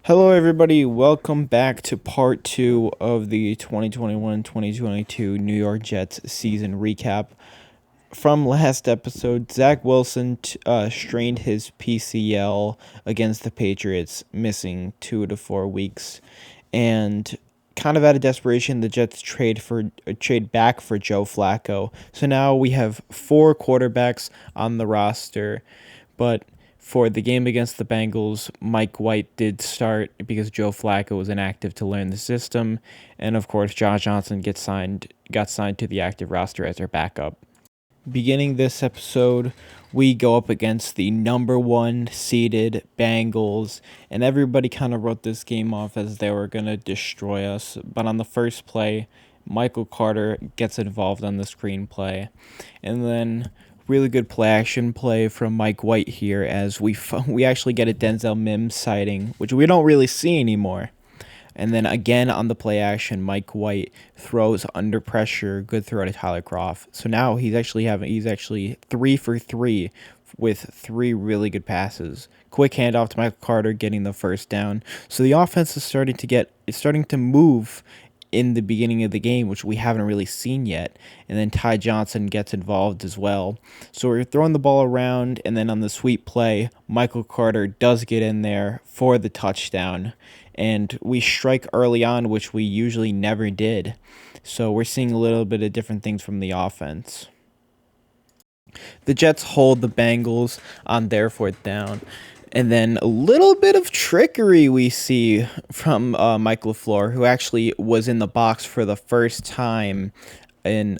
Hello, everybody. Welcome back to part two of the 2021-2022 New York Jets season recap. From last episode, Zack Wilson strained his PCL against the Patriots, missing 2 to 4 weeks, and kind of out of desperation, the Jets trade back for Joe Flacco. So now we have four quarterbacks on the roster, but for the game against the Bengals, Mike White did start because Joe Flacco was inactive to learn the system, and of course, Josh Johnson got signed to the active roster as their backup. Beginning this episode, we go up against the number one seeded Bengals, and everybody kind of wrote this game off as they were going to destroy us. But on the first play, Michael Carter gets involved on the screenplay, and then really good play action play from Mike White here as we actually get a Denzel Mims sighting, which we don't really see anymore. And then again on the play action, Mike White throws under pressure, good throw to Tyler Kroft. So now he's actually 3 for 3 with three really good passes. Quick handoff to Michael Carter, getting the first down. So the offense is starting to move in the beginning of the game, which we haven't really seen yet. And then Ty Johnson gets involved as well. So we're throwing the ball around, and then on the sweep play, Michael Carter does get in there for the touchdown. And we strike early on, which we usually never did. So we're seeing a little bit of different things from the offense. The Jets hold the Bengals on their fourth down. And then a little bit of trickery we see from Mike LaFleur, who actually was in the box for the first time in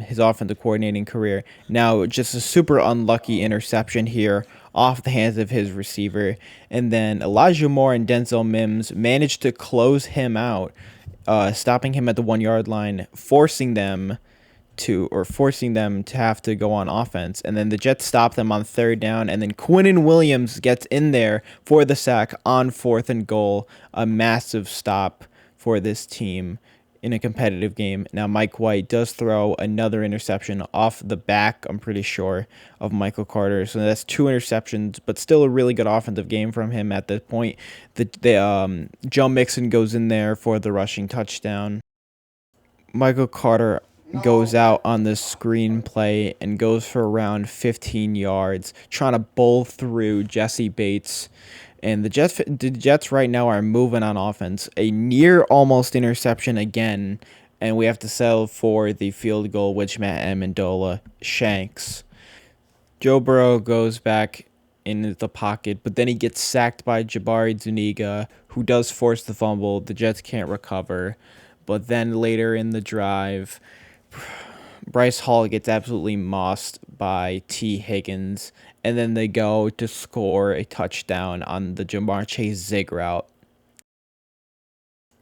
his offensive coordinating career. Now, just a super unlucky interception here off the hands of his receiver. And then Elijah Moore and Denzel Mims managed to close him out, stopping him at the 1 yard line, forcing them to have to go on offense. And then the Jets stop them on third down, and then Quinnen Williams gets in there for the sack on 4th and goal. A massive stop for this team in a competitive game. Now Mike White does throw another interception off the back, I'm pretty sure, of Michael Carter. So that's 2 interceptions, but still a really good offensive game from him at this point. Joe Mixon goes in there for the rushing touchdown. Michael Carter goes out on the screenplay and goes for around 15 yards, trying to bowl through Jesse Bates. And the Jets right now are moving on offense. A near almost interception again, and we have to settle for the field goal, which Matt Amendola shanks. Joe Burrow goes back in the pocket, but then he gets sacked by Jabari Zuniga, who does force the fumble. The Jets can't recover. But then later in the drive, Bryce Hall gets absolutely mossed by T. Higgins, and then they go to score a touchdown on the Jamar Chase zig route.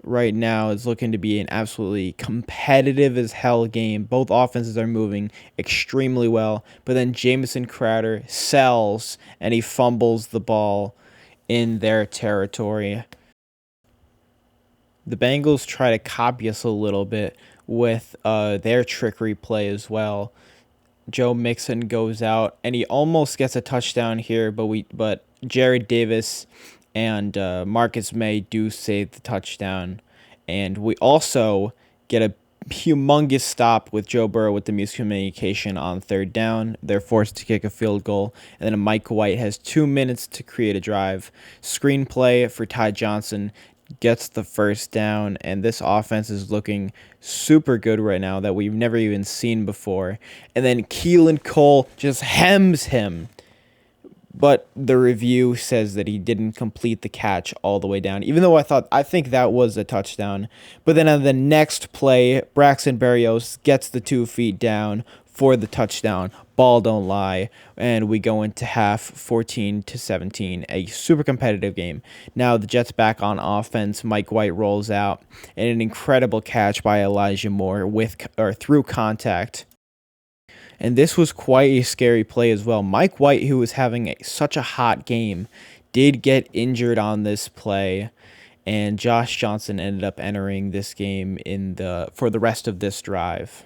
Right now, it's looking to be an absolutely competitive as hell game. Both offenses are moving extremely well, but then Jamison Crowder sells and he fumbles the ball in their territory. The Bengals try to copy us a little bit with their trickery play as well. Joe Mixon goes out and he almost gets a touchdown here, but Jared Davis and Marcus May do save the touchdown, and we also get a humongous stop with Joe Burrow with the miscommunication on third down. They're forced to kick a field goal, and then Mike White has 2 minutes to create a drive. Screenplay for Ty Johnson gets the first down, and this offense is looking super good right now that we've never even seen before. And then Keelan Cole just hems him, but the review says that he didn't complete the catch all the way down, even though I think that was a touchdown. But then on the next play, Braxton Berrios gets the 2 feet down for the touchdown. Ball don't lie, and we go into half 14-17, a super competitive game. Now the Jets back on offense. Mike White rolls out, and an incredible catch by Elijah Moore through contact. And this was quite a scary play as well. Mike White, who was having such a hot game, did get injured on this play, and Josh Johnson ended up entering this game for the rest of this drive.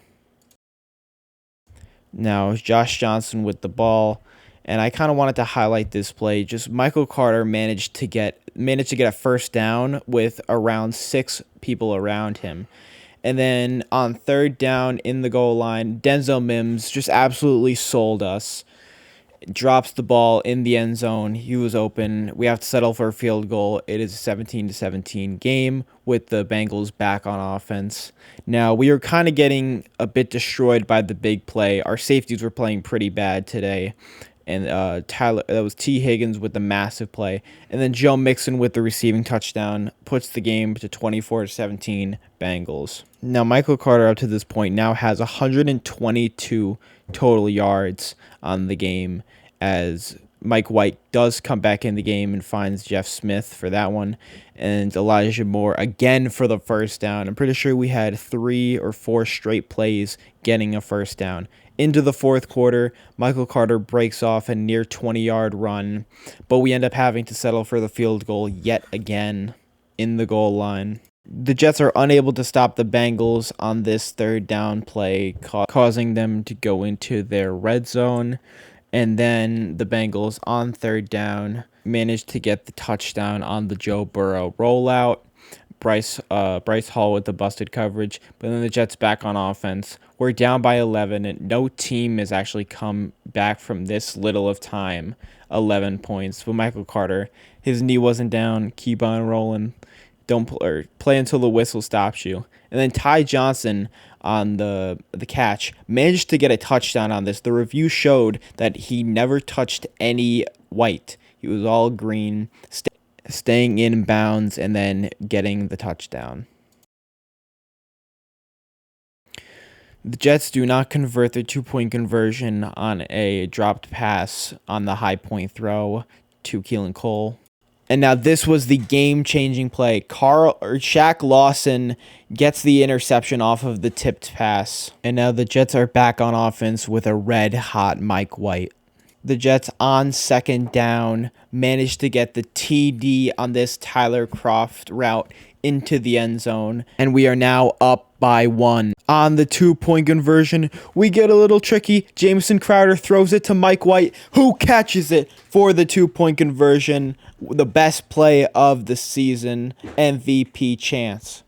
Now, Josh Johnson with the ball, And I kind of wanted to highlight this play. Just Michael Carter managed to get a first down with around 6 people around him. And then on third down in the goal line, Denzel Mims just absolutely sold us. Drops the ball in the end zone. He was open. We have to settle for a field goal. It is a 17-17 game with the Bengals back on offense. Now, we are kind of getting a bit destroyed by the big play. Our safeties were playing pretty bad today. And that was T. Higgins with the massive play. And then Joe Mixon with the receiving touchdown puts the game to 24-17 Bengals. Now, Michael Carter up to this point now has 122 total yards on the game, as Mike White does come back in the game and finds Jeff Smith for that one, and Elijah Moore again for the first down. I'm pretty sure we had 3 or 4 straight plays getting a first down. Into the fourth quarter, Michael Carter breaks off a near 20-yard run, but we end up having to settle for the field goal yet again in the goal line. The Jets are unable to stop the Bengals on this third down play, causing them to go into their red zone. And then the Bengals on third down managed to get the touchdown on the Joe Burrow rollout. Bryce Hall with the busted coverage, but then the Jets back on offense. We're down by 11, and no team has actually come back from this little of time. 11 points. But Michael Carter, his knee wasn't down. Keep on rolling. Don't play until the whistle stops you. And then Ty Johnson on the catch managed to get a touchdown on this. The review showed that he never touched any white. He was all green, staying in bounds and then getting the touchdown. The Jets do not convert their 2-point conversion on a dropped pass on the high point throw to Keelan Cole. And now this was the game-changing play. Shaq Lawson gets the interception off of the tipped pass. And now the Jets are back on offense with a red-hot Mike White. The Jets on second down managed to get the TD on this Tyler Kroft route into the end zone. And we are now up by 1. On the 2-point conversion, we get a little tricky. Jamison Crowder throws it to Mike White, who catches it for the 2-point conversion. The best play of the season, MVP chance.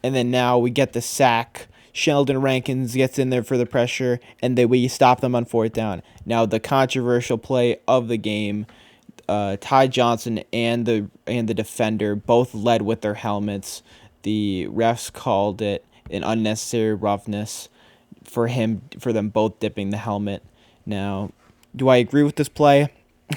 And then now we get the sack. Sheldon Rankins gets in there for the pressure, and we stop them on fourth down. Now the controversial play of the game, Ty Johnson and the defender both led with their helmets. The refs called it an unnecessary roughness for them both dipping the helmet. Now, do I agree with this play?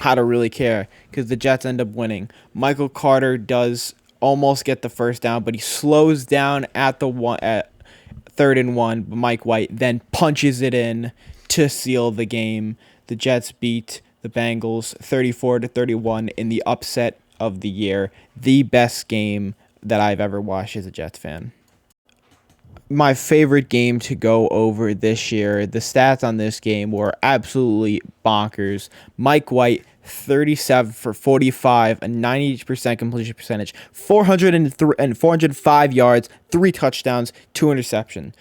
I don't really care, because the Jets end up winning. Michael Carter does almost get the first down, but he slows down at 3rd and 1. But Mike White then punches it in to seal the game. The Jets beat the Bengals 34-31 in the upset of the year. The best game that I've ever watched as a Jets fan. My favorite game to go over this year. The stats on this game were absolutely bonkers. Mike White, 37 for 45, a 90% completion percentage, 405 yards, 3 touchdowns, 2 interceptions.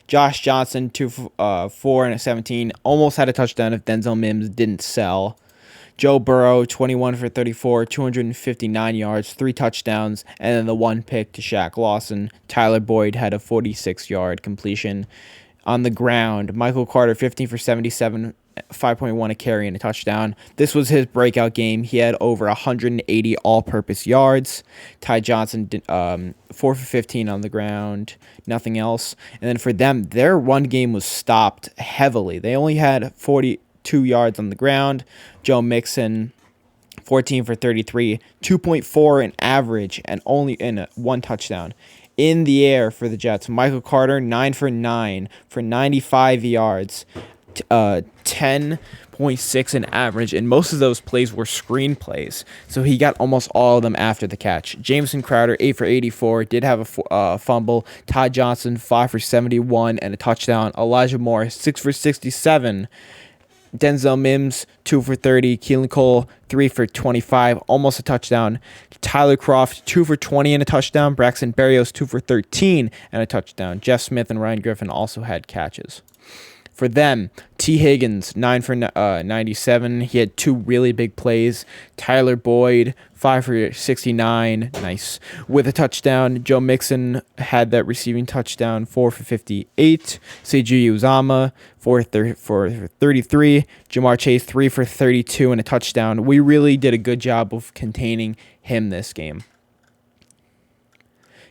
Josh Johnson, 4 and 17, almost had a touchdown if Denzel Mims didn't sell. Joe Burrow, 21 for 34, 259 yards, 3 touchdowns, and then the 1 pick to Shaq Lawson. Tyler Boyd had a 46-yard completion. On the ground, Michael Carter, 15 for 77, 5.1 a carry and a touchdown. This was his breakout game. He had over 180 all-purpose yards. Ty Johnson did 4 for 15 on the ground, nothing else. And then for them, their run game was stopped heavily. They only had 42 yards on the ground. Joe Mixon, 14 for 33, 2.4 in average, and only in 1 touchdown. In the air for the Jets, Michael Carter, 9 for 9 for 95 yards, 10.6 in average, and most of those plays were screen plays, so he got almost all of them after the catch. Jamison Crowder, 8 for 84, did have a fumble. Ty Johnson, 5 for 71 and a touchdown. Elijah Moore, 6 for 67. Denzel Mims, 2 for 30. Keelan Cole, 3 for 25, almost a touchdown. Tyler Kroft, 2 for 20 and a touchdown. Braxton Berrios, 2 for 13 and a touchdown. Jeff Smith and Ryan Griffin also had catches. For them, T. Higgins, 9 for 97. He had 2 really big plays. Tyler Boyd, 5 for 69. Nice. With a touchdown. Joe Mixon had that receiving touchdown, 4 for 58. Seiji Uzama, 4 for 33. Jamar Chase, 3 for 32 and a touchdown. We really did a good job of containing him this game.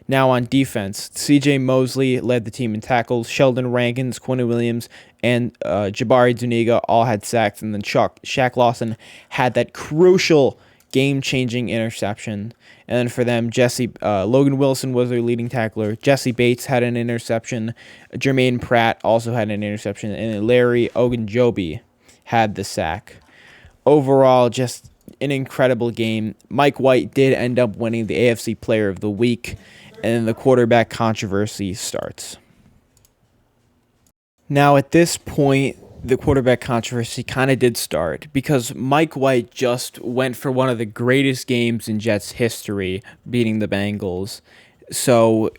Now on defense, C.J. Mosley led the team in tackles. Sheldon Rankins, Quinn Williams, and Jabari Zuniga all had sacks. And then Shaq Lawson had that crucial game-changing interception. And then for them, Logan Wilson was their leading tackler. Jesse Bates had an interception. Jermaine Pratt also had an interception. And Larry Ogunjobi had the sack. Overall, just an incredible game. Mike White did end up winning the AFC Player of the Week. And then the quarterback controversy starts. Now, at this point, the quarterback controversy kind of did start because Mike White just went for one of the greatest games in Jets history, beating the Bengals. So,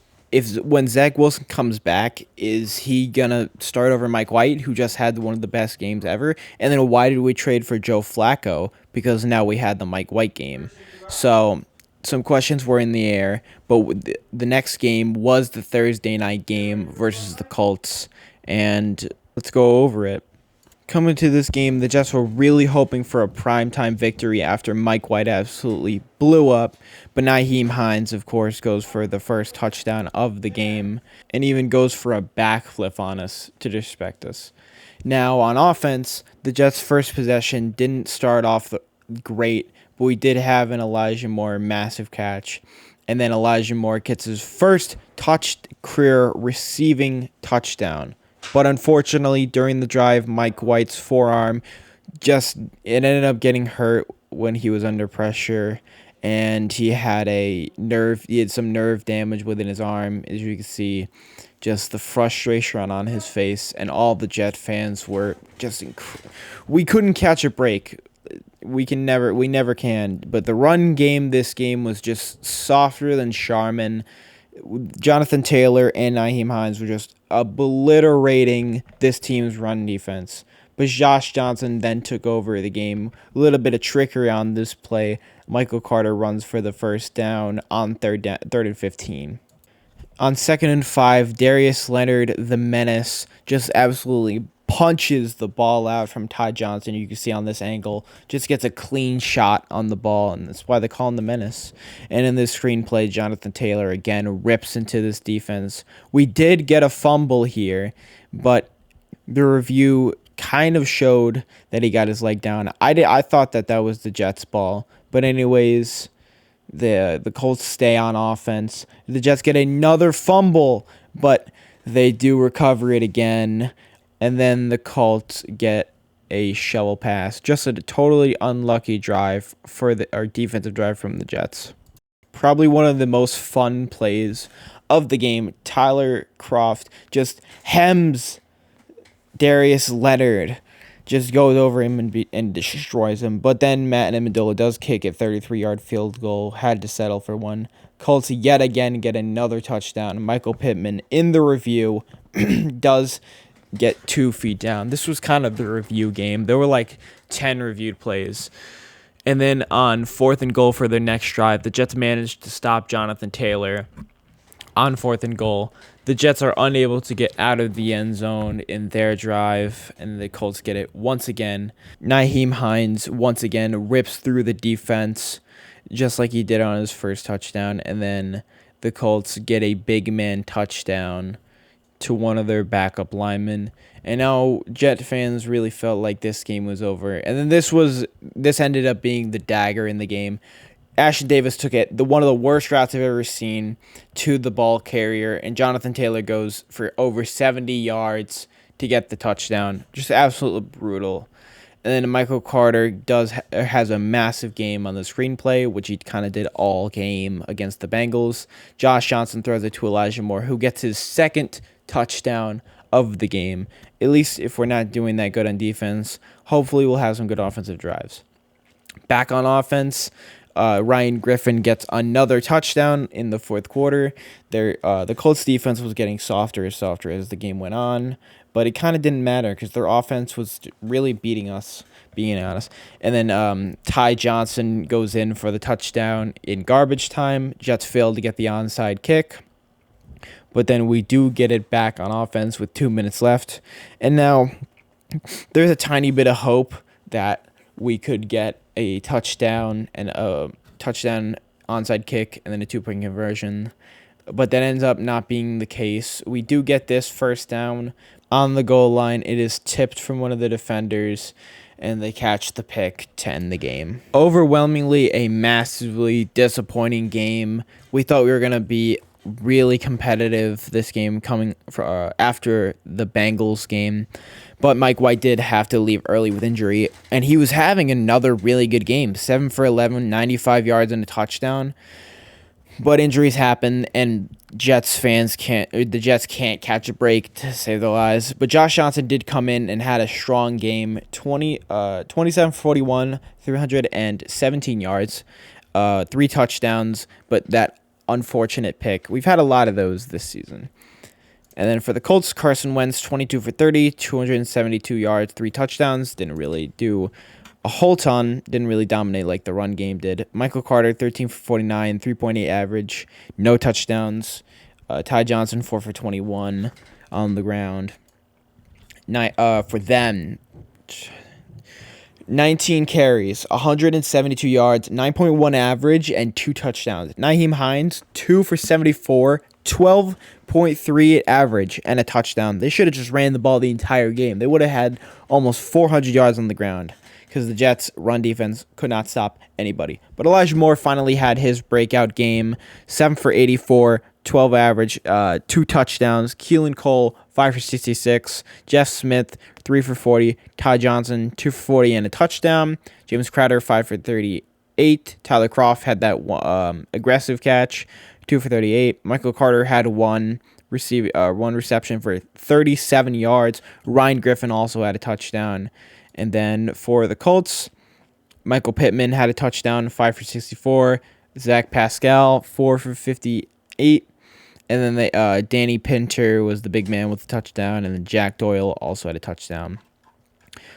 when Zack Wilson comes back, is he going to start over Mike White, who just had one of the best games ever? And then why did we trade for Joe Flacco? Because now we had the Mike White game. So some questions were in the air, but the next game was the Thursday night game versus the Colts, and let's go over it. Coming to this game, the Jets were really hoping for a primetime victory after Mike White absolutely blew up, but Nyheim Hines, of course, goes for the first touchdown of the game and even goes for a backflip on us to disrespect us. Now, on offense, the Jets' first possession didn't start off great, but we did have an Elijah Moore massive catch. And then Elijah Moore gets his first career receiving touchdown. But unfortunately, during the drive, Mike White's forearm it ended up getting hurt when he was under pressure. And he had some nerve damage within his arm. As you can see, just the frustration on his face. And all the Jet fans were just we couldn't catch a break. We never can. But the run game this game was just softer than Charmin. Jonathan Taylor and Nyheim Hines were just obliterating this team's run defense. But Josh Johnson then took over the game. A little bit of trickery on this play. Michael Carter runs for the first down on third and 15. On 2nd and 5, Darius Leonard, the menace, just absolutely punches the ball out from Ty Johnson. You can see on this angle, just gets a clean shot on the ball, and that's why they call him the menace. And in this screenplay, Jonathan Taylor again rips into this defense. We did get a fumble here, but the review kind of showed that he got his leg down. I thought that was the Jets' ball, but anyways, the Colts stay on offense. The Jets get another fumble, but they do recover it again. And then the Colts get a shovel pass. Just a totally unlucky drive for our defensive drive from the Jets. Probably one of the most fun plays of the game. Tyler Kroft just hems Darius Leonard. Just goes over him and destroys him. But then Matt Amendola does kick a 33-yard field goal. Had to settle for one. Colts yet again get another touchdown. Michael Pittman in the review does get 2 feet down. This was kind of the review game. There were like 10 reviewed plays. And then on 4th and goal for their next drive, the Jets managed to stop Jonathan Taylor on 4th and goal. The Jets are unable to get out of the end zone in their drive, and the Colts get it once again. Nyheim Hines once again rips through the defense just like he did on his first touchdown, and then the Colts get a big man touchdown to one of their backup linemen. And now Jet fans really felt like this game was over. And then this ended up being the dagger in the game. Ashton Davis took one of the worst routes I've ever seen to the ball carrier, and Jonathan Taylor goes for over 70 yards to get the touchdown. Just absolutely brutal. And then Michael Carter has a massive game on the screenplay, which he kind of did all game against the Bengals. Josh Johnson throws it to Elijah Moore, who gets his second touchdown of the game. At least if we're not doing that good on defense, hopefully we'll have some good offensive drives. Back on offense, Ryan Griffin gets another touchdown in the fourth quarter. The Colts defense was getting softer and softer as the game went on, but it kind of didn't matter because their offense was really beating us, being honest. And then Ty Johnson goes in for the touchdown in garbage time. Jets failed to get the onside kick, but then we do get it back on offense with 2 minutes left. And now there's a tiny bit of hope that we could get a touchdown and a touchdown onside kick and then a 2-point conversion. But that ends up not being the case. We do get this first down on the goal line. It is tipped from one of the defenders, and they catch the pick to end the game. Overwhelmingly, a massively disappointing game. We thought we were going to be really competitive this game coming after the Bengals game, but Mike White did have to leave early with injury, and he was having another really good game, 7 for 11, 95 yards and a touchdown. But injuries happen, and the Jets can't catch a break to save their lives. But Josh Johnson did come in and had a strong game, 27 for 41, 317 yards, 3 touchdowns, but that unfortunate pick. We've had a lot of those this season. And then for the Colts, Carson Wentz, 22 for 30, 272 yards, 3 touchdowns. Didn't really do a whole ton. Didn't really dominate like the run game did. Michael Carter, 13 for 49, 3.8 average, no touchdowns. Ty Johnson, 4 for 21 on the ground. For them, 19 carries, 172 yards, 9.1 average, and 2 touchdowns. Nyheim Hines, 2 for 74, 12.3 average, and a touchdown. They should have just ran the ball the entire game. They would have had almost 400 yards on the ground because the Jets' run defense could not stop anybody. But Elijah Moore finally had his breakout game, 7 for 84, 12 average, 2 touchdowns. Keelan Cole, 5 for 66. Jeff Smith, 3 for 40. Ty Johnson, 2 for 40 and a touchdown. James Crowder, 5 for 38. Tyler Kroft had that aggressive catch, 2 for 38. Michael Carter had one reception for 37 yards. Ryan Griffin also had a touchdown. And then for the Colts, Michael Pittman had a touchdown, 5 for 64. Zach Pascal, 4 for 58. And then Danny Pinter was the big man with the touchdown. And then Jack Doyle also had a touchdown.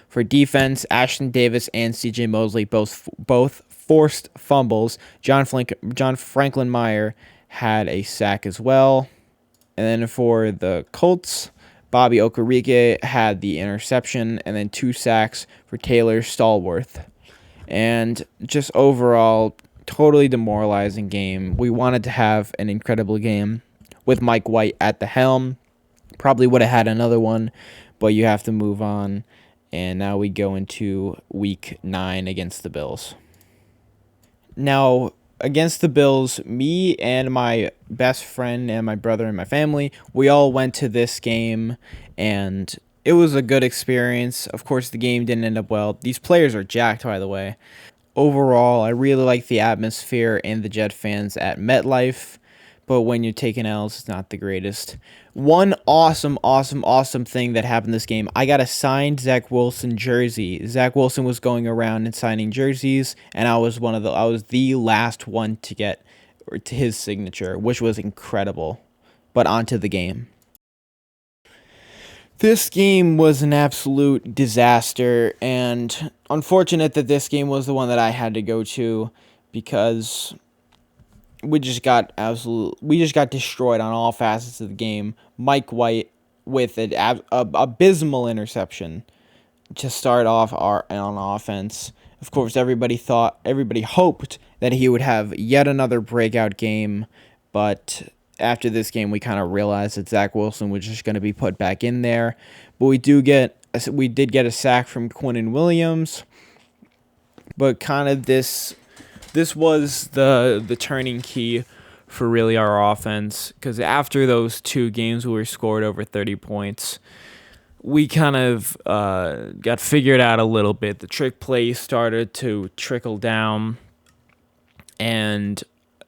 For defense, Ashton Davis and C.J. Mosley both forced fumbles. John Franklin Meyer had a sack as well. And then for the Colts, Bobby Okereke had the interception, and then 2 sacks for Taylor Stallworth. And just overall, totally demoralizing game. We wanted to have an incredible game with Mike White at the helm. Probably would have had another one, but you have to move on. And now we go into week 9 against the Bills. Now, against the Bills, me and my best friend and my brother and my family, we all went to this game, and it was a good experience. Of course, the game didn't end up well. These players are jacked, by the way. Overall, I really like the atmosphere and the Jet fans at MetLife, but when you're taking L's, it's not the greatest. One awesome thing that happened this game, I got a signed Zack Wilson jersey. Zack Wilson was going around and signing jerseys, and I was the last one to get to his signature, which was incredible. But on to the game. This game was an absolute disaster, and unfortunate that this game was the one that I had to go to because we just got destroyed on all facets of the game. Mike White with an abysmal interception to start off on offense. Of course, everybody hoped that he would have yet another breakout game, but after this game, we kind of realized that Zack Wilson was just going to be put back in there. But we did get a sack from Quinnen Williams, but kind of this was the turning key for really our offense, because after those 2 games where we scored over 30 points, we kind of got figured out a little bit. The trick plays started to trickle down, and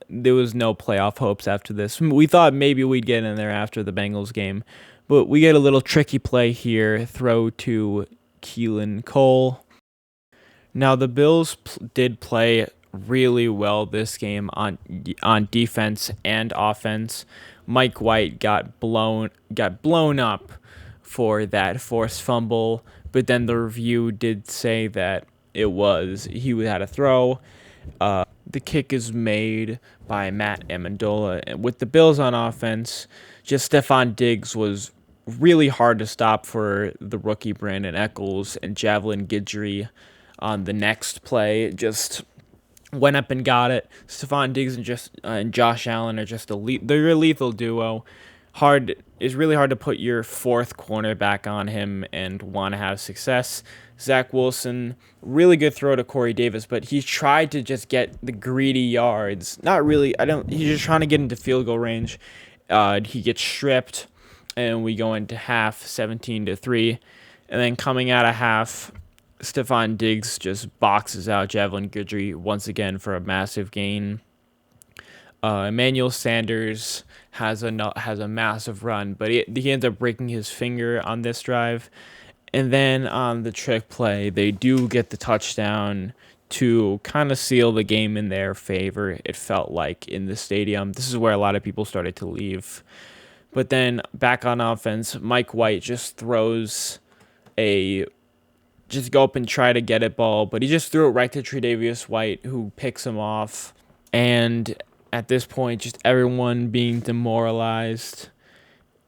there was no playoff hopes after this. We thought maybe we'd get in there after the Bengals game, but we get a little tricky play here, throw to Keelan Cole. Now, the Bills did play really well this game on defense and offense. Mike White got blown up for that forced fumble, but then the review did say that he had a throw. The kick is made by Matt Amendola. And with the Bills on offense, just Stephon Diggs was really hard to stop for the rookie Brandon Eccles, and Javelin Guidry on the next play just went up and got it. Stephon Diggs and Josh Allen are just they're a lethal duo. It's really hard to put your fourth cornerback on him and want to have success. Zack Wilson, really good throw to Corey Davis, but he tried to just get the greedy yards. Not really. He's just trying to get into field goal range. He gets stripped, and we go into half 17-3, and then coming out of half, Stephon Diggs just boxes out Javelin Guidry once again for a massive gain. Emmanuel Sanders has a massive run, but he ends up breaking his finger on this drive. And then on the trick play, they do get the touchdown to kind of seal the game in their favor, it felt like, in the stadium. This is where a lot of people started to leave. But then back on offense, Mike White just throws just go up and try to get it ball, but he just threw it right to Tre'Davious White, who picks him off. And at this point, just everyone being demoralized,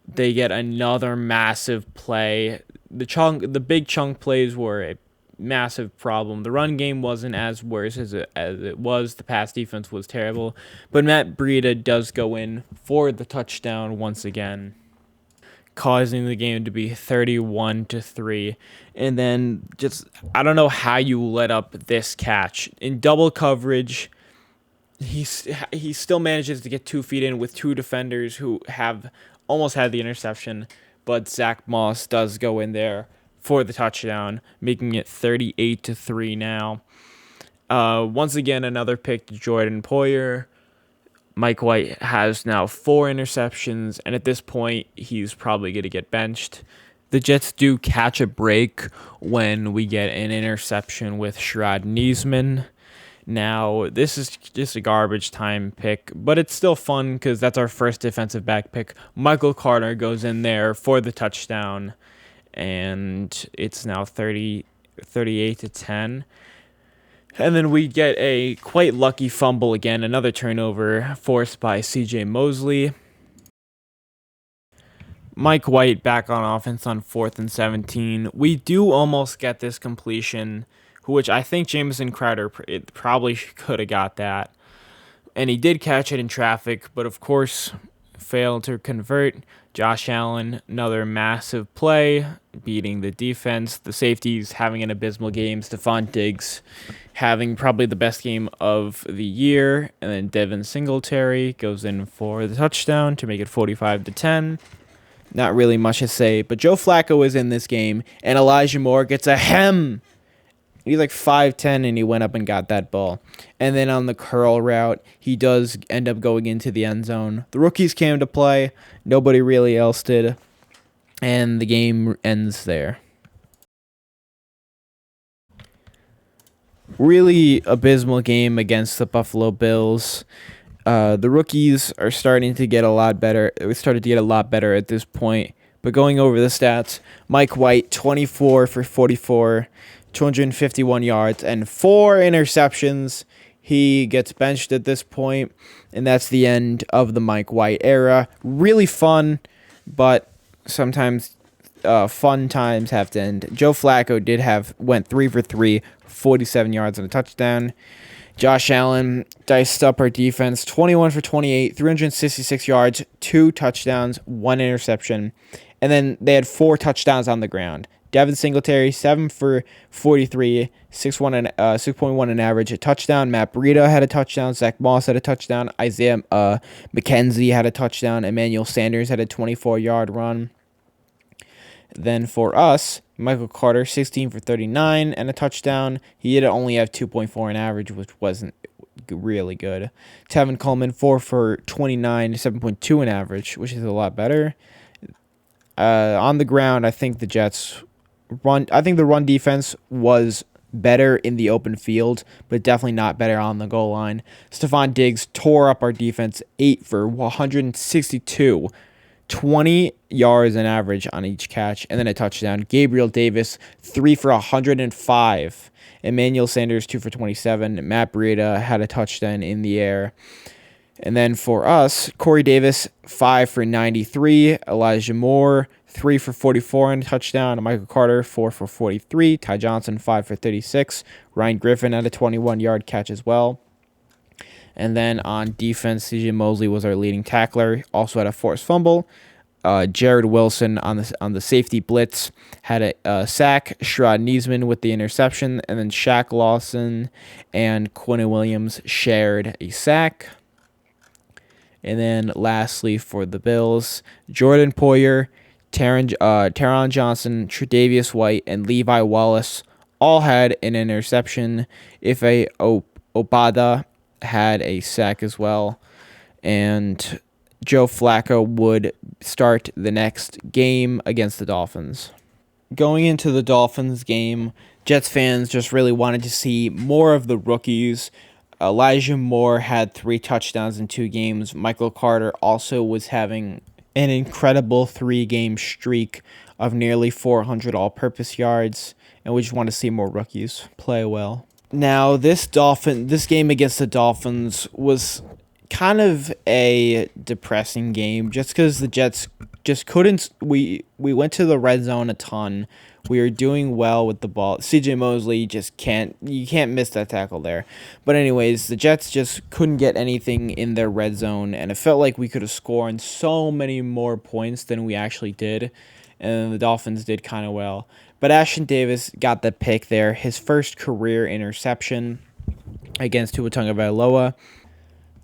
they get another massive play. The big chunk plays were a massive problem. The run game wasn't as worse as it was. The pass defense was terrible, but Matt Breida does go in for the touchdown once again, causing the game to be 31-3. And then I don't know how you let up this catch in double coverage. He still manages to get 2 feet in with 2 defenders who have almost had the interception, but Zach Moss does go in there for the touchdown, making it 38-3 now. Once again, another pick to Jordan Poyer. Mike White has now 4 interceptions, and at this point, he's probably going to get benched. The Jets do catch a break when we get an interception with Sherrod Niesman. Now, this is just a garbage time pick, but it's still fun because that's our first defensive back pick. Michael Carter goes in there for the touchdown, and it's now 38-10. And then we get a quite lucky fumble again, another turnover forced by C.J. Mosley. Mike White back on offense on 4th and 17. We do almost get this completion, which I think Jamison Crowder probably could have got that. And he did catch it in traffic, but of course failed to convert. Josh Allen, another massive play, beating the defense. The safeties having an abysmal game. Stephon Diggs having probably the best game of the year. And then Devin Singletary goes in for the touchdown to make it 45-10. Not really much to say, but Joe Flacco is in this game, and Elijah Moore gets a hem. He's like 5'10", and he went up and got that ball. And then on the curl route, he does end up going into the end zone. The rookies came to play. Nobody really else did. And the game ends there. Really abysmal game against the Buffalo Bills. The rookies are starting to get a lot better. We started to get a lot better at this point. But going over the stats, Mike White, 24 for 44, 251 yards, and 4 interceptions. He gets benched at this point, and that's the end of the Mike White era. Really fun, but sometimes fun times have to end. Joe Flacco went 3 for 3, 47 yards and a touchdown. Josh Allen diced up our defense, 21 for 28, 366 yards, 2 touchdowns, 1 interception. And then they had 4 touchdowns on the ground. Devin Singletary, 7 for 43, 6.1 in average, a touchdown. Matt Breida had a touchdown. Zach Moss had a touchdown. Isaiah McKenzie had a touchdown. Emmanuel Sanders had a 24-yard run. Then for us, Michael Carter, 16 for 39 and a touchdown. He did only have 2.4 in average, which wasn't really good. Tevin Coleman, 4 for 29, 7.2 in average, which is a lot better. On the ground, I think the Jets the run defense was better in the open field, but definitely not better on the goal line. Stephon Diggs tore up our defense, 8 for 162, 20 yards on average on each catch, and then a touchdown. Gabriel Davis, 3 for 105. Emmanuel Sanders, 2 for 27. Matt Breida had a touchdown in the air. And then for us, Corey Davis, 5 for 93. Elijah Moore, 3 for 44 and a touchdown. Michael Carter, 4 for 43. Ty Johnson, 5 for 36. Ryan Griffin had a 21-yard catch as well. And then on defense, CJ Mosley was our leading tackler. Also had a forced fumble. Jared Wilson on the safety blitz had a sack. Sherrod Niesman with the interception. And then Shaq Lawson and Quinn Williams shared a sack. And then lastly for the Bills, Jordan Poyer, Taron Johnson, Tre'Davious White, and Levi Wallace all had an interception. Ife Obada had a sack as well. And Joe Flacco would start the next game against the Dolphins. Going into the Dolphins game, Jets fans just really wanted to see more of the rookies. Elijah Moore had 3 touchdowns in 2 games. Michael Carter also was having an incredible 3-game streak of nearly 400 all-purpose yards, and we just want to see more rookies play well. Now, this game against the Dolphins was kind of a depressing game just because the Jets just couldn't. We went to the red zone a ton. We were doing well with the ball. CJ Mosley you can't miss that tackle there. But anyways, the Jets just couldn't get anything in their red zone, and it felt like we could have scored so many more points than we actually did, and the Dolphins did kind of well. But Ashton Davis got the pick there, his first career interception against Tua Tagovailoa.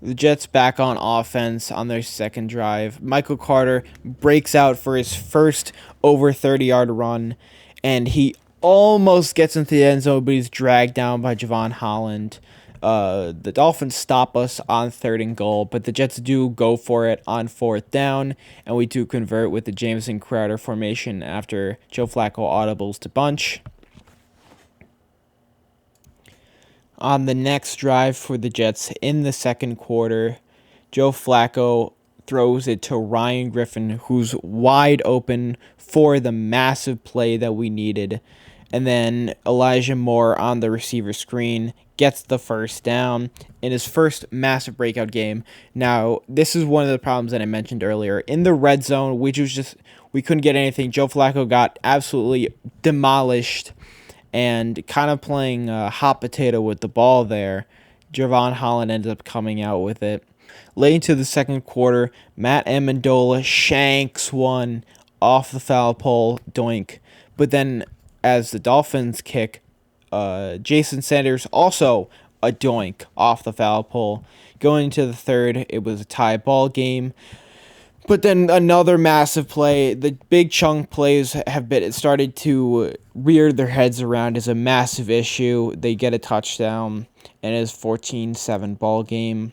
The Jets back on offense on their second drive. Michael Carter breaks out for his first over 30-yard run, and he almost gets into the end zone, but he's dragged down by Javon Holland. The Dolphins stop us on 3rd and goal, but the Jets do go for it on 4th down, and we do convert with the Jamison Crowder formation after Joe Flacco audibles to bunch. On the next drive for the Jets in the second quarter, Joe Flacco throws it to Ryan Griffin, who's wide open for the massive play that we needed. And then Elijah Moore on the receiver screen gets the first down in his first massive breakout game. Now, this is one of the problems that I mentioned earlier. In the red zone, we couldn't get anything. Joe Flacco got absolutely demolished and kind of playing hot potato with the ball there. Javon Holland ended up coming out with it. Late into the second quarter, Matt Amendola shanks one off the foul pole, doink. But then as the Dolphins kick, Jason Sanders also a doink off the foul pole. Going into the third, it was a tie ball game. But then another massive play. The big chunk plays have started to rear their heads around as a massive issue. They get a touchdown, and it is 14-7 ball game.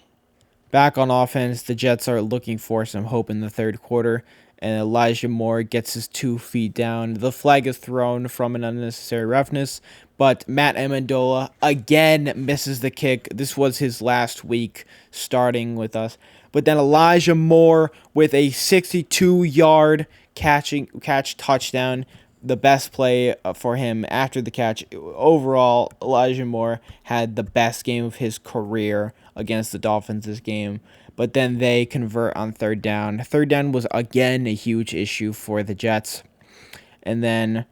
Back on offense, the Jets are looking for some hope in the third quarter, and Elijah Moore gets his 2 feet down. The flag is thrown from an unnecessary roughness, but Matt Amendola again misses the kick. This was his last week starting with us. But then Elijah Moore with a 62-yard catch touchdown, the best play for him after the catch. Overall, Elijah Moore had the best game of his career against the Dolphins this game. But then they convert on 3rd down. 3rd down was again a huge issue for the Jets. And then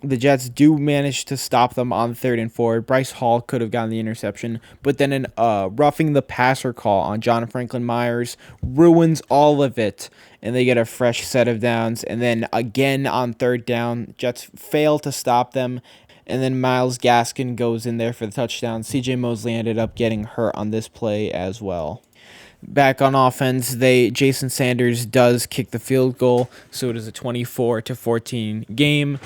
the Jets do manage to stop them on 3rd and 4. Bryce Hall could have gotten the interception, but then an roughing the passer call on John Franklin Myers ruins all of it, and they get a fresh set of downs. And then again on 3rd down, Jets fail to stop them, and then Myles Gaskin goes in there for the touchdown. CJ Mosley ended up getting hurt on this play as well. Back on offense, Jason Sanders does kick the field goal, so it is a 24-14 game.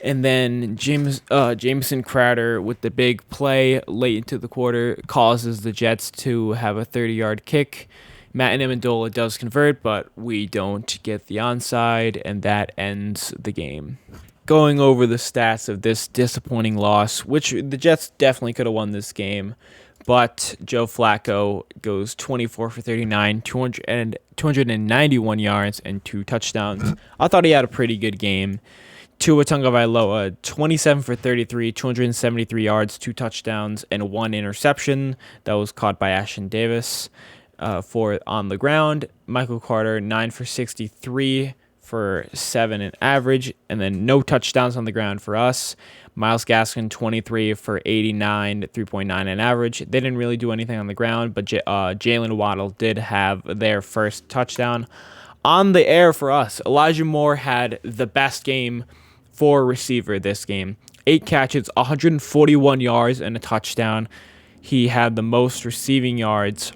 And then Jamison Crowder with the big play late into the quarter causes the Jets to have a 30-yard kick. Matt Amendola does convert, but we don't get the onside, and that ends the game. going over the stats of this disappointing loss, which the Jets definitely could have won this game, but Joe Flacco goes 24 for 39, 291 yards, and 2 touchdowns. I thought he had a pretty good game. Tua Tagovailoa, 27 for 33, 273 yards, 2 touchdowns, and 1 interception that was caught by Ashton Davis for on the ground. Michael Carter, 9 for 63 for 7 in average, and then no touchdowns on the ground for us. Myles Gaskin, 23 for 89, 3.9 in average. They didn't really do anything on the ground, but Jalen Waddle did have their first touchdown. On the air for us, Elijah Moore had the best game for a receiver this game. 8 catches, 141 yards, and a touchdown. He had the most receiving yards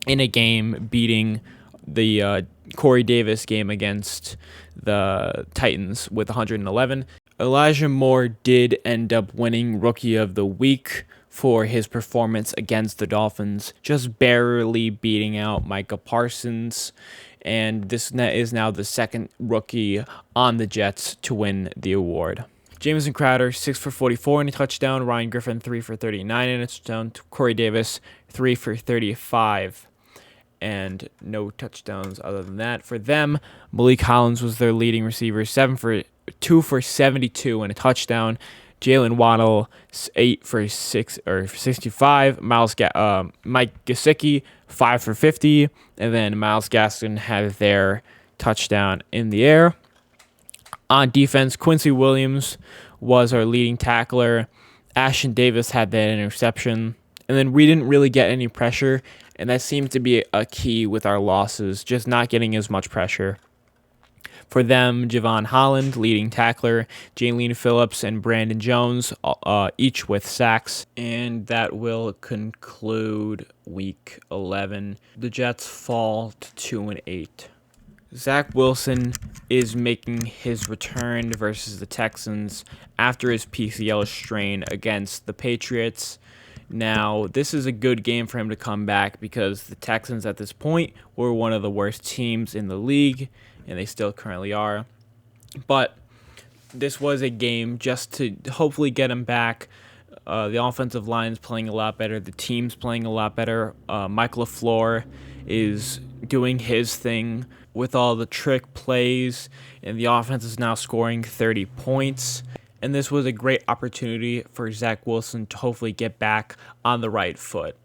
in a game, beating the Corey Davis game against the Titans with 111. Elijah Moore did end up winning Rookie of the Week for his performance against the Dolphins, just barely beating out Micah Parsons. And this is now the second rookie on the Jets to win the award. Jamison Crowder, 6 for 44 and a touchdown. Ryan Griffin, 3 for 39 and a touchdown. Corey Davis, 3 for 35. And no touchdowns other than that for them. Malik Collins was their leading receiver, 2 for 72 and a touchdown. Jalen Waddle, 8 for 65. Mike Gesicki, 5 for 50. And then Myles Gaskin had their touchdown in the air. On defense, Quincy Williams was our leading tackler. Ashton Davis had that interception. And then we didn't really get any pressure. And that seemed to be a key with our losses, just not getting as much pressure. For them, Javon Holland, leading tackler, Jaylene Phillips, and Brandon Jones, each with sacks. And that will conclude Week 11. The Jets fall to 2-8. Zack Wilson is making his return versus the Texans after his PCL strain against the Patriots. Now, this is a good game for him to come back because the Texans at this point were one of the worst teams in the league, and they still currently are. But this was a game just to hopefully get him back. The offensive line's playing a lot better. The team's playing a lot better. Mike LaFleur is doing his thing with all the trick plays, and the offense is now scoring 30 points. And this was a great opportunity for Zack Wilson to hopefully get back on the right foot.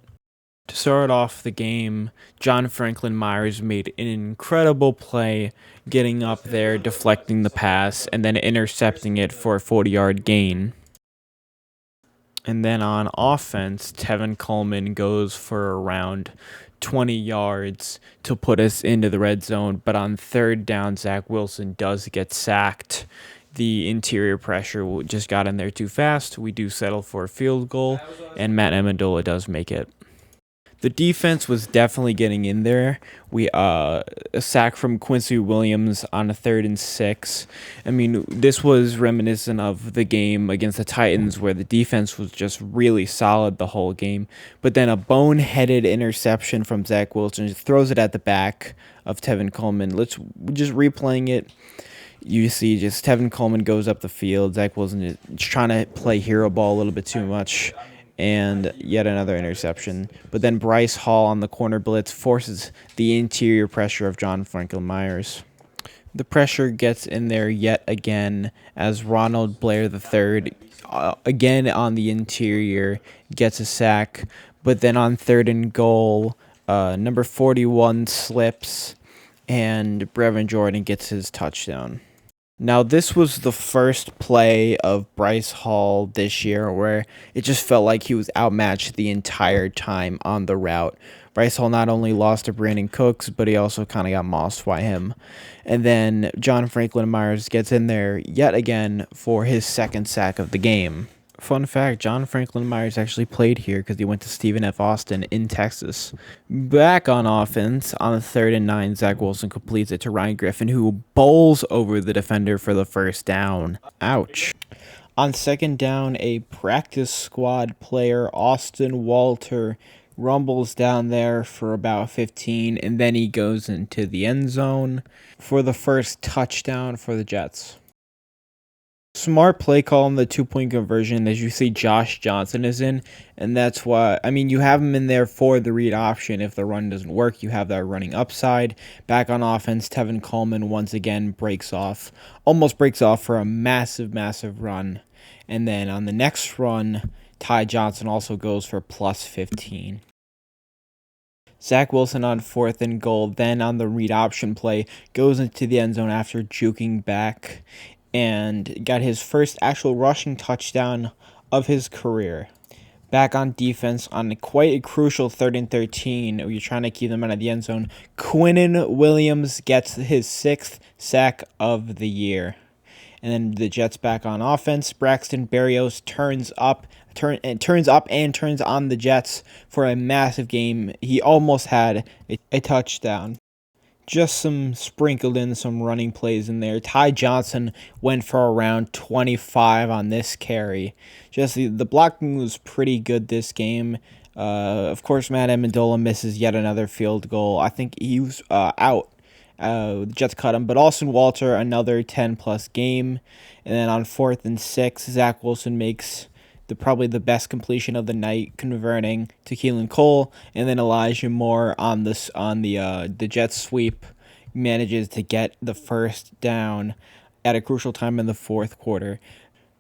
To start off the game, John Franklin Myers made an incredible play, getting up there, deflecting the pass, and then intercepting it for a 40-yard gain. And then on offense, Tevin Coleman goes for around 20 yards to put us into the red zone. But on third down, Zack Wilson does get sacked. The interior pressure just got in there too fast. We do settle for a field goal, and Matt Amendola does make it. The defense was definitely getting in there. We a sack from Quincy Williams on a 3rd and 6. I mean, this was reminiscent of the game against the Titans where the defense was just really solid the whole game. But then a boneheaded interception from Zack Wilson just throws it at the back of Tevin Coleman. Let's just replaying it. You see just Tevin Coleman goes up the field. Zack Wilson is trying to play hero ball a little bit too much. And yet another interception. But then Bryce Hall on the corner blitz forces the interior pressure of John Franklin Myers. The pressure gets in there yet again as Ronald Blair III, again on the interior, gets a sack. But then on 3rd and goal, number 41 slips, and Brevin Jordan gets his touchdown. Now, this was the first play of Bryce Hall this year where it just felt like he was outmatched the entire time on the route. Bryce Hall not only lost to Brandon Cooks, but he also kind of got mossed by him. And then John Franklin Myers gets in there yet again for his 2nd sack of the game. Fun fact, John Franklin Myers actually played here because he went to Stephen F. Austin in Texas. Back on offense, on 3rd and 9, Zack Wilson completes it to Ryan Griffin, who bowls over the defender for the first down. Ouch. On 2nd down, a practice squad player, Austin Walter, rumbles down there for about 15, and then he goes into the end zone for the first touchdown for the Jets. Smart play call on the 2-point conversion, as you see Josh Johnson is in, and that's why, I mean, you have him in there for the read option. If the run doesn't work, you have that running upside. Back on offense, Tevin Coleman once again almost breaks off for a massive run. And then on the next run, Ty Johnson also goes for plus 15. Zack Wilson on 4th and goal, then on the read option play, goes into the end zone after juking back and got his first actual rushing touchdown of his career. Back on defense on quite a crucial 3rd and 13. You're trying to keep them out of the end zone. Quinnen Williams gets his 6th sack of the year. And then the Jets back on offense. Braxton Berrios turns on the Jets for a massive game. He almost had a touchdown. Just sprinkled in some running plays in there. Ty Johnson went for around 25 on this carry. Just the blocking was pretty good this game. Of course, Matt Amendola misses yet another field goal. I think he was out. The Jets cut him, but Austin Walter, another 10-plus game. And then on 4th and 6, Zack Wilson makes probably the best completion of the night, converting to Keelan Cole, and then Elijah Moore on the Jets sweep manages to get the first down at a crucial time in the 4th quarter.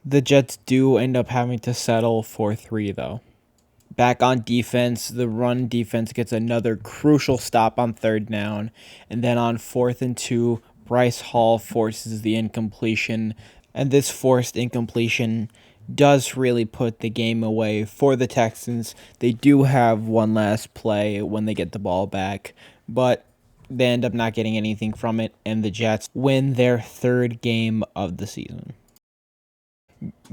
The Jets do end up having to settle for 3, though. Back on defense, the run defense gets another crucial stop on 3rd down, and then on 4th and 2, Bryce Hall forces the incompletion, and this forced incompletion does really put the game away for the Texans. They do have one last play when they get the ball back, but they end up not getting anything from it, and the Jets win their 3rd game of the season.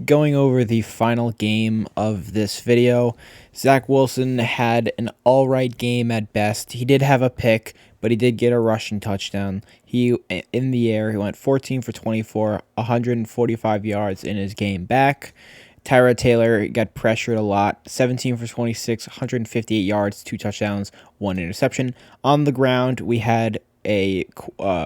Going over the final game of this video, Zack Wilson had an alright game at best. He did have a pick, but he did get a rushing touchdown. In the air, he went 14 for 24, 145 yards in his game back. Tyrod Taylor got pressured a lot, 17 for 26, 158 yards, 2 touchdowns, 1 interception. On the ground, we had a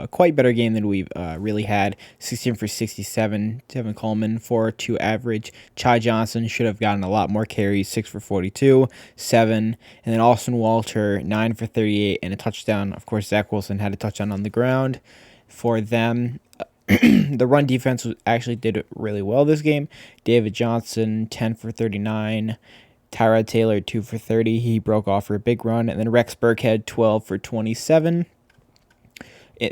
quite better game than we've really had. 16 for 67, Tevin Coleman 4-2 average. Ty Johnson should have gotten a lot more carries, 6 for 42, 7. And then Austin Walter, 9 for 38 and a touchdown. Of course, Zack Wilson had a touchdown on the ground for them. The run defense actually did really well this game. David Johnson, 10 for 39. Tyrod Taylor, 2 for 30. He broke off for a big run. And then Rex Burkhead, 12 for 27.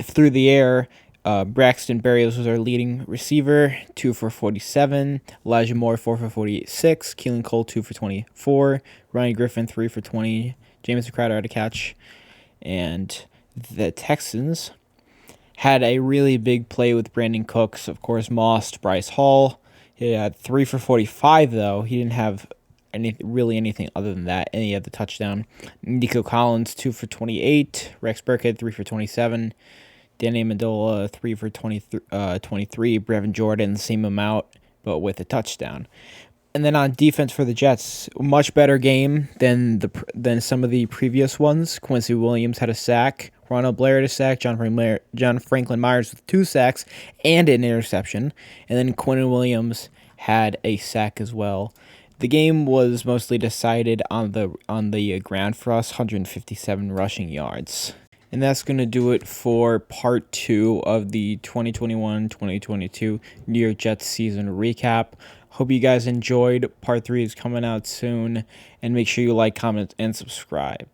Through the air, Braxton Berrios was our leading receiver, 2 for 47. Elijah Moore, 4 for 46. Keelan Cole, 2 for 24. Ryan Griffin, 3 for 20. Jamison Crowder had a catch. And the Texans had a really big play with Brandon Cooks. Of course, Moss, Bryce Hall. He had 3 for 45, though. He didn't have anything other than that. And he had the touchdown. Nico Collins, 2 for 28. Rex Burkhead, 3 for 27. Danny Amendola, 3 for 23. Brevin Jordan, the same amount, but with a touchdown. And then on defense for the Jets, much better game than some of the previous ones. Quincy Williams had a sack. Ronald Blair had a sack. John Franklin Myers with 2 sacks and an interception. And then Quinnen Williams had a sack as well. The game was mostly decided on the ground for us, 157 rushing yards. And that's going to do it for part 2 of the 2021-2022 New York Jets season recap. Hope you guys enjoyed. Part 3 is coming out soon. And make sure you like, comment, and subscribe.